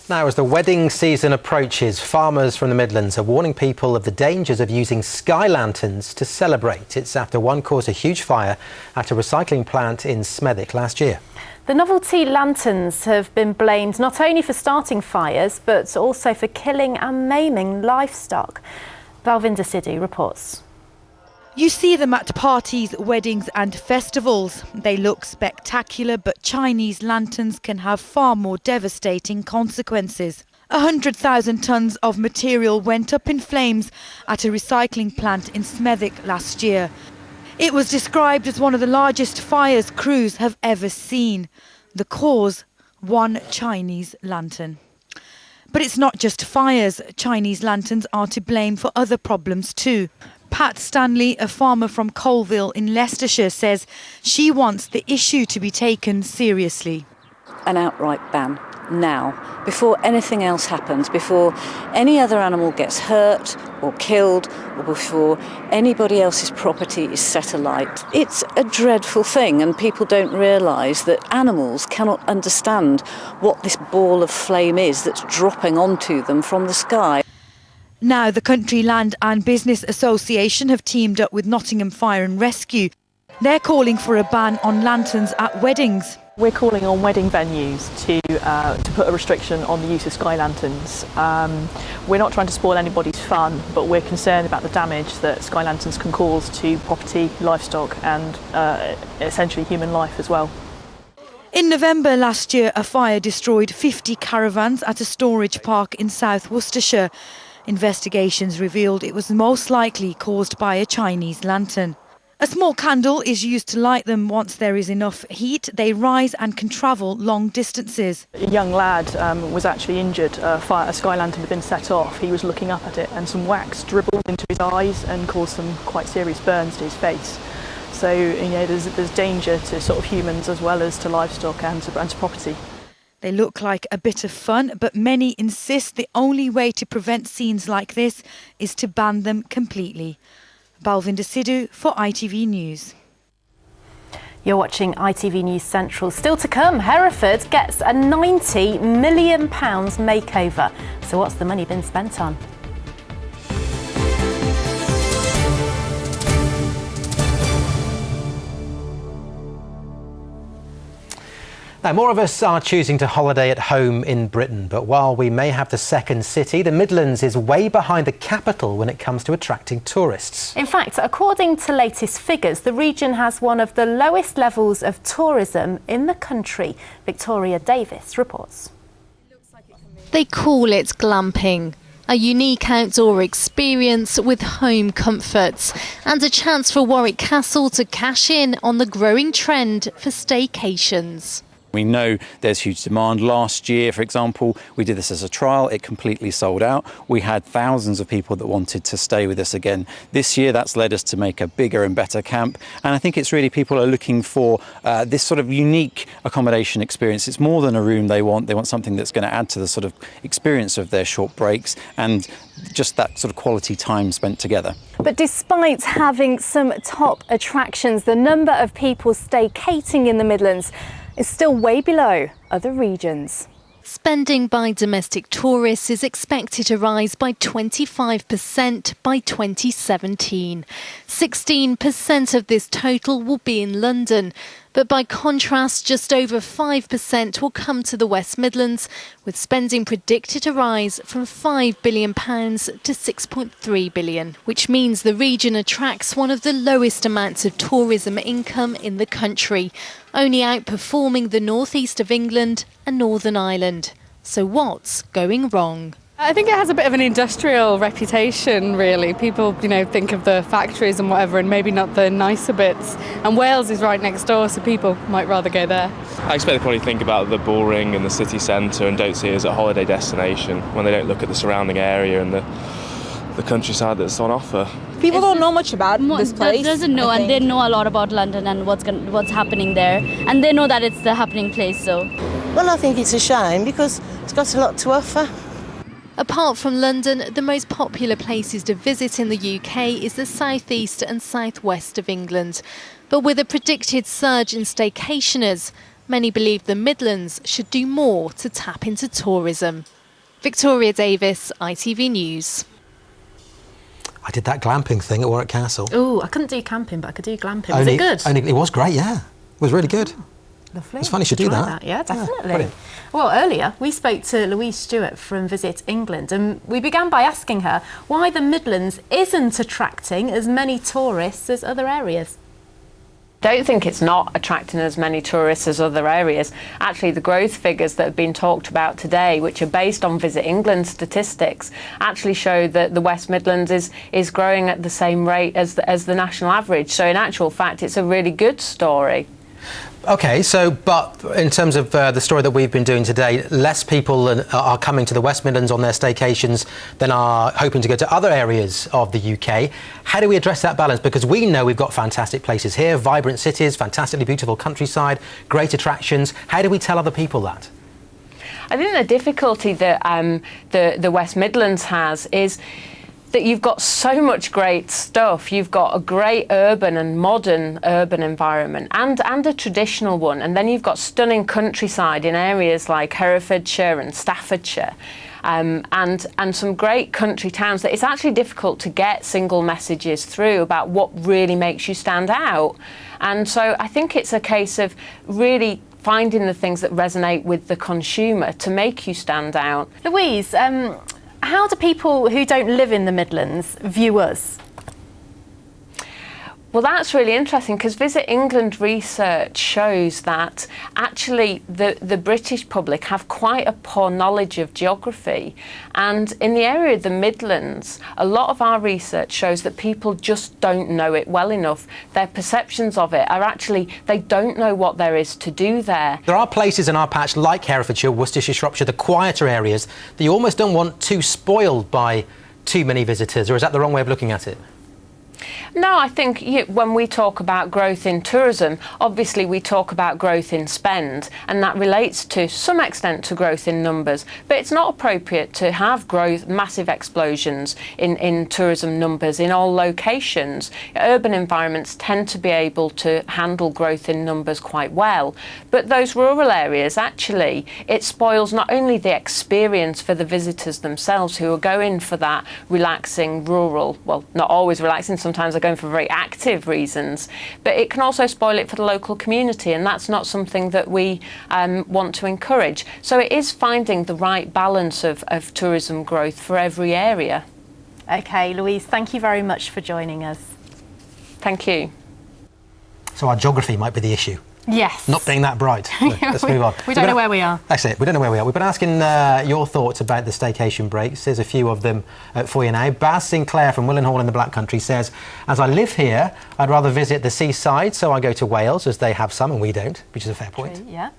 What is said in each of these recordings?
Now, as the wedding season approaches, farmers from the Midlands are warning people of the dangers of using sky lanterns to celebrate. It's after one caused a huge fire at a recycling plant in Smethwick last year. The novelty lanterns have been blamed not only for starting fires, but also for killing and maiming livestock. Balvinda Sidhu reports. You see them at parties, weddings and festivals. They look spectacular, but Chinese lanterns can have far more devastating consequences. 100,000 tonnes of material went up in flames at a recycling plant in Smethwick last year. It was described as one of the largest fires crews have ever seen. The cause, one Chinese lantern. But it's not just fires. Chinese lanterns are to blame for other problems too. Pat Stanley, a farmer from Colville in Leicestershire, says she wants the issue to be taken seriously. An outright ban now, before anything else happens, before any other animal gets hurt or killed, or before anybody else's property is set alight. It's a dreadful thing, and people don't realise that animals cannot understand what this ball of flame is that's dropping onto them from the sky. Now the Country Land and Business Association have teamed up with Nottingham Fire and Rescue. They're calling for a ban on lanterns at weddings. We're calling on wedding venues to put a restriction on the use of sky lanterns. We're not trying to spoil anybody's fun, but we're concerned about the damage that sky lanterns can cause to property, livestock and essentially human life as well. In November last year, a fire destroyed 50 caravans at a storage park in South Worcestershire. Investigations revealed it was most likely caused by a Chinese lantern. A small candle is used to light them. Once there is enough heat, they rise and can travel long distances. A young lad was actually injured. A sky lantern had been set off. He was looking up at it and some wax dribbled into his eyes and caused some quite serious burns to his face. So, you know, there's danger to sort of humans as well as to livestock and to property. They look like a bit of fun, but many insist the only way to prevent scenes like this is to ban them completely. Balvinda Sidhu for ITV News. You're watching ITV News Central. Still to come, Hereford gets a £90 million makeover. So what's the money been spent on? Now, more of us are choosing to holiday at home in Britain, but while we may have the second city, the Midlands is way behind the capital when it comes to attracting tourists. In fact, according to latest figures, the region has one of the lowest levels of tourism in the country. Victoria Davis reports. They call it glamping. A unique outdoor experience with home comforts and a chance for Warwick Castle to cash in on the growing trend for staycations. We know there's huge demand. Last year, for example, we did this as a trial. It completely sold out. We had thousands of people that wanted to stay with us again. This year, that's led us to make a bigger and better camp. And I think it's really people are looking for this sort of unique accommodation experience. It's more than a room they want. They want something that's going to add to the sort of experience of their short breaks and just that sort of quality time spent together. But despite having some top attractions, the number of people staycating in the Midlands is still way below other regions. Spending by domestic tourists is expected to rise by 25% by 2017. 16% of this total will be in London. But by contrast, just over 5% will come to the West Midlands, with spending predicted to rise from £5 billion to £6.3 billion, which means the region attracts one of the lowest amounts of tourism income in the country, only outperforming the northeast of England and Northern Ireland. So what's going wrong? I think it has a bit of an industrial reputation, really. People, think of the factories and whatever, and maybe not the nicer bits. And Wales is right next door, so people might rather go there. I expect they probably think about the bull ring and the city centre and don't see it as a holiday destination when they don't look at the surrounding area and the countryside that's on offer. People don't know much about this place. Doesn't know, and they know a lot about London and what's happening there, and they know that it's the happening place. So, well, I think it's a shame because it's got a lot to offer. Apart from London, the most popular places to visit in the UK is the southeast and southwest of England. But with a predicted surge in staycationers, many believe the Midlands should do more to tap into tourism. Victoria Davis, ITV News. I did that glamping thing at Warwick Castle. Oh, I couldn't do camping, but I could do glamping. Was it good? It was great, yeah. It was really good. Lovely. It's funny you should do that. Yeah, definitely. Brilliant. Well, earlier we spoke to Louise Stewart from Visit England, and we began by asking her why the Midlands isn't attracting as many tourists as other areas. I don't think it's not attracting as many tourists as other areas. Actually, the growth figures that have been talked about today, which are based on Visit England statistics, actually show that the West Midlands is growing at the same rate as the national average. So in actual fact, it's a really good story. OK, but in terms of the story that we've been doing today, less people are coming to the West Midlands on their staycations than are hoping to go to other areas of the UK. How do we address that balance? Because we know we've got fantastic places here, vibrant cities, fantastically beautiful countryside, great attractions. How do we tell other people that? I think the difficulty that the West Midlands has is that you've got so much great stuff. You've got a great urban and modern urban environment and a traditional one, and then you've got stunning countryside in areas like Herefordshire and Staffordshire, and some great country towns that it's actually difficult to get single messages through about what really makes you stand out. And so I think it's a case of really finding the things that resonate with the consumer to make you stand out. Louise, how do people who don't live in the Midlands view us? Well, that's really interesting because Visit England research shows that actually the British public have quite a poor knowledge of geography. And in the area of the Midlands, a lot of our research shows that people just don't know it well enough. Their perceptions of it are actually, they don't know what there is to do there. There are places in our patch like Herefordshire, Worcestershire, Shropshire, the quieter areas that you almost don't want too spoiled by too many visitors, or is that the wrong way of looking at it? No, I think when we talk about growth in tourism, obviously we talk about growth in spend, and that relates to some extent to growth in numbers. But it's not appropriate to have growth, massive explosions in tourism numbers in all locations. Urban environments tend to be able to handle growth in numbers quite well. But those rural areas, actually, it spoils not only the experience for the visitors themselves who are going for that relaxing rural, well, not always relaxing, sometimes they're going for very active reasons, but it can also spoil it for the local community, and that's not something that we want to encourage. So it is finding the right balance of tourism growth for every area. OK, Louise, thank you very much for joining us. Thank you. So our geography might be the issue. Yes. Not being that bright. Let's move on. We don't know where we are. That's it. We don't know where we are. We've been asking your thoughts about the staycation breaks. There's a few of them for you now. Baz Sinclair from Willenhall in the Black Country says, as I live here, I'd rather visit the seaside, so I go to Wales, as they have some and we don't, which is a fair point. True, yeah.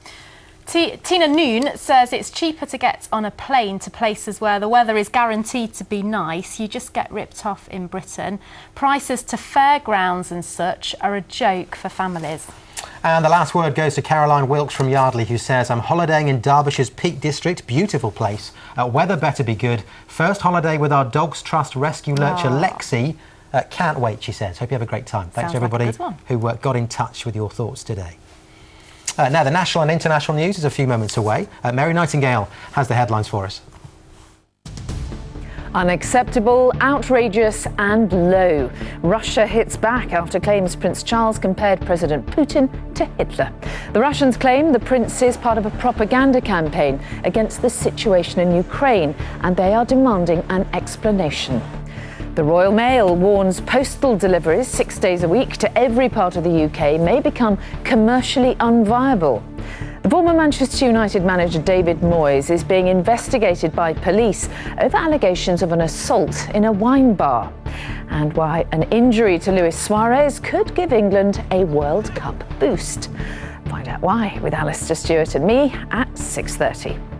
Tina Noon says it's cheaper to get on a plane to places where the weather is guaranteed to be nice. You just get ripped off in Britain. Prices to fairgrounds and such are a joke for families. And the last word goes to Caroline Wilkes from Yardley, who says, I'm holidaying in Derbyshire's Peak District. Beautiful place. Weather better be good. First holiday with our Dogs Trust rescue lurcher, Lexi. Can't wait, she says. Hope you have a great time. Thanks to everybody who got in touch with your thoughts today. Now, the national and international news is a few moments away. Mary Nightingale has the headlines for us. Unacceptable, outrageous and low. Russia hits back after claims Prince Charles compared President Putin to Hitler. The Russians claim the prince is part of a propaganda campaign against the situation in Ukraine, and they are demanding an explanation. The Royal Mail warns postal deliveries 6 days a week to every part of the UK may become commercially unviable. The former Manchester United manager David Moyes is being investigated by police over allegations of an assault in a wine bar, and why an injury to Luis Suarez could give England a World Cup boost. Find out why with Alistair Stewart and me at 6:30.